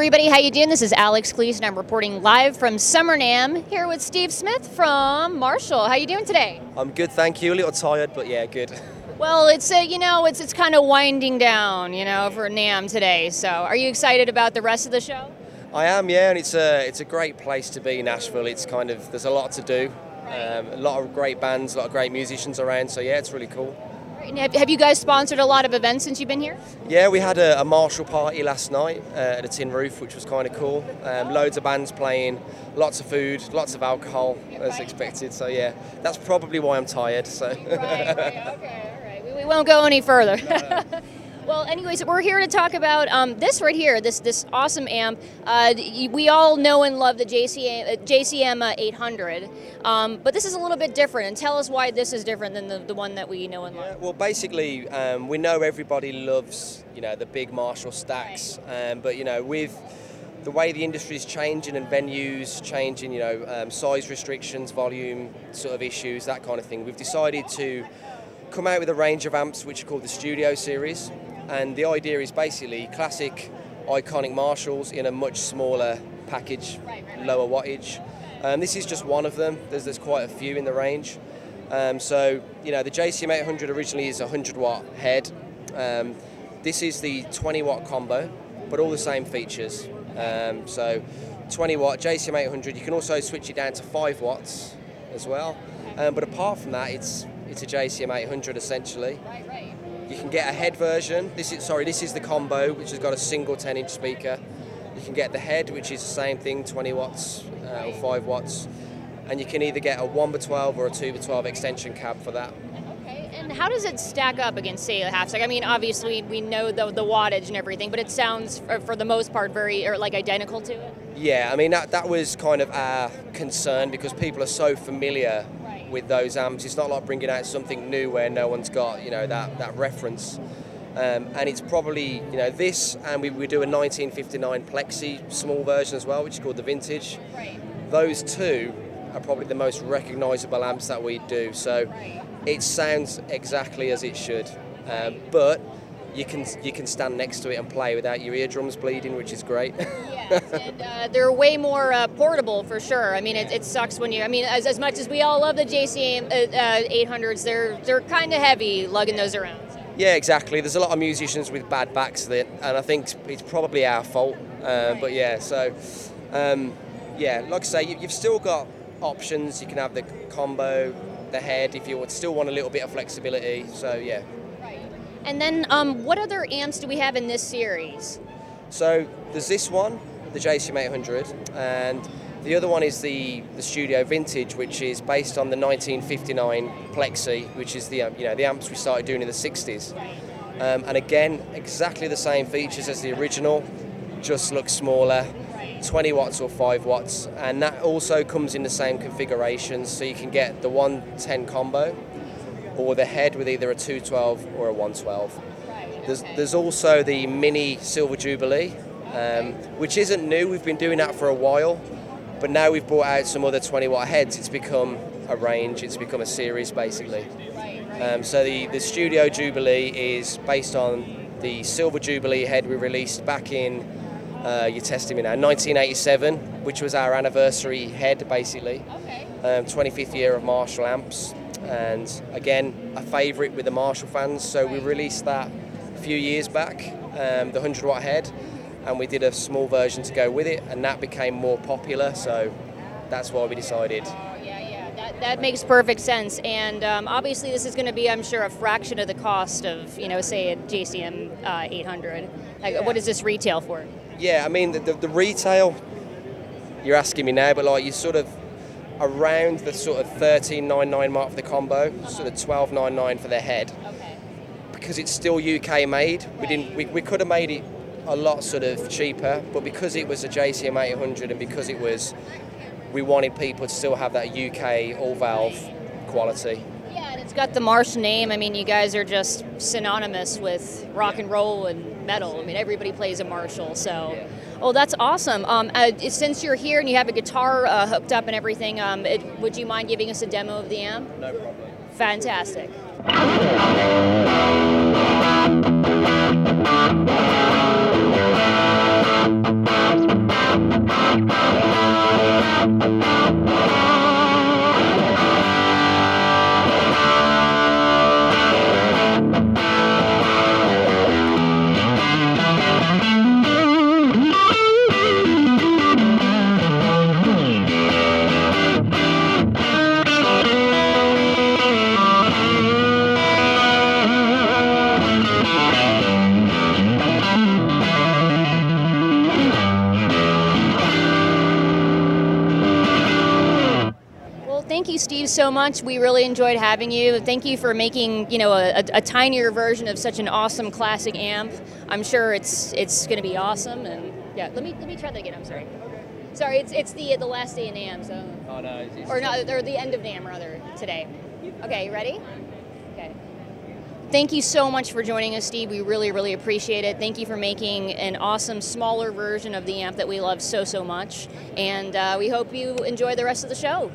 everybody, how you doing? This is Alex Cleese, and I'm reporting live from Summer NAMM here with Steve Smith from Marshall. How you doing today? I'm good, thank you. A little tired, but yeah, good. Well, it's it's kind of winding down, for NAMM today. So, are you excited about the rest of the show? I am, yeah, and it's a great place to be, Nashville. It's there's a lot to do, a lot of great bands, a lot of great musicians around. So yeah, it's really cool. And have you guys sponsored a lot of events since you've been here? Yeah, we had a Marshall party last night at the Tin Roof, which was kind of cool. Loads of bands playing, lots of food, lots of alcohol, as expected. So yeah, that's probably why I'm tired. So. Right, okay, all right. We won't go any further. Well, anyways, we're here to talk about this right here, this awesome amp. We all know and love the JCM 800, but this is a little bit different. And tell us why this is different than the one that we know and love. Yeah, well, basically, we know everybody loves, the big Marshall stacks, right. But with the way the industry is changing and venues changing, size restrictions, volume sort of issues, that kind of thing, we've decided to come out with a range of amps which are called the Studio Series. And the idea is basically classic, iconic Marshalls in a much smaller package, lower wattage. This is just one of them. There's quite a few in the range. So, the JCM 800 originally is a 100-watt head. This is the 20-watt combo, but all the same features. So, 20-watt JCM 800. You can also switch it down to 5 watts as well. But apart from that, it's a JCM 800 essentially. Right. You can get a head version. This is the combo, which has got a single 10-inch speaker. You can get the head, which is the same thing, 20 watts or 5 watts. And you can either get a 1x12 or a 2x12 extension cab for that. Okay, and how does it stack up against, say, the half stack? I mean, obviously, we know the wattage and everything, but it sounds, for the most part, very identical to it. Yeah, I mean, that was kind of our concern because people are so familiar with those amps. It's not like bringing out something new where no one's got, that reference. And it's probably, this, and we do a 1959 Plexi small version as well, which is called the Vintage. Right. Those two are probably the most recognisable amps that we do. So it sounds exactly as it should, but you can stand next to it and play without your eardrums bleeding, which is great. Yes, and they're way more portable for sure. I mean, it sucks when as much as we all love the JCM 800s, they're kind of heavy lugging those around. So. Yeah, exactly. There's a lot of musicians with bad backs that, and I think it's probably our fault. But yeah, so like I say, you've still got options. You can have the combo, the head, if you would still want a little bit of flexibility. So yeah. And then what other amps do we have in this series? So there's this one, the JCM 800, and the other one is the Studio Vintage, which is based on the 1959 Plexi, which is the amps we started doing in the 60s. And again, exactly the same features as the original, just looks smaller, 20 watts or 5 watts, and that also comes in the same configurations, so you can get the 110 combo, or the head with either a 212 or a 112. There's also the mini Silver Jubilee, which isn't new. We've been doing that for a while, but now we've brought out some other 20-watt heads. It's become a range. It's become a series, basically. So the Studio Jubilee is based on the Silver Jubilee head we released back in, you're testing me now, 1987, which was our anniversary head, basically. 25th year of Marshall amps. And again, a favourite with the Marshall fans, so we released that a few years back, the 100-watt head, and we did a small version to go with it, and that became more popular, so that's why we decided. That makes perfect sense, and obviously this is going to be, I'm sure, a fraction of the cost of, say, a JCM 800. What does this retail for? Yeah, I mean, the retail, you're asking me now, but you sort of around the sort of $13.99 mark for the combo, sort of $12.99 for the head. Because it's still UK made, we could have made it a lot sort of cheaper, but because it was a JCM 800 and because we wanted people to still have that UK all valve quality. Yeah, and it's got the Marshall name. I mean, you guys are just synonymous with rock and roll and metal. I mean, everybody plays a Marshall, so. Oh, that's awesome. Since you're here and you have a guitar hooked up and everything, would you mind giving us a demo of the amp? No problem. Fantastic. Well, thank you, Steve, so much. We really enjoyed having you. Thank you for making, a tinier version of such an awesome classic amp. I'm sure it's going to be awesome. And yeah, let me try that again. I'm sorry. Sorry, it's the last day of NAMM, so. Oh no. Or the end of NAMM rather today. Okay, you ready? Okay. Thank you so much for joining us, Steve. We really, really appreciate it. Thank you for making an awesome, smaller version of the amp that we love so, so much. And we hope you enjoy the rest of the show.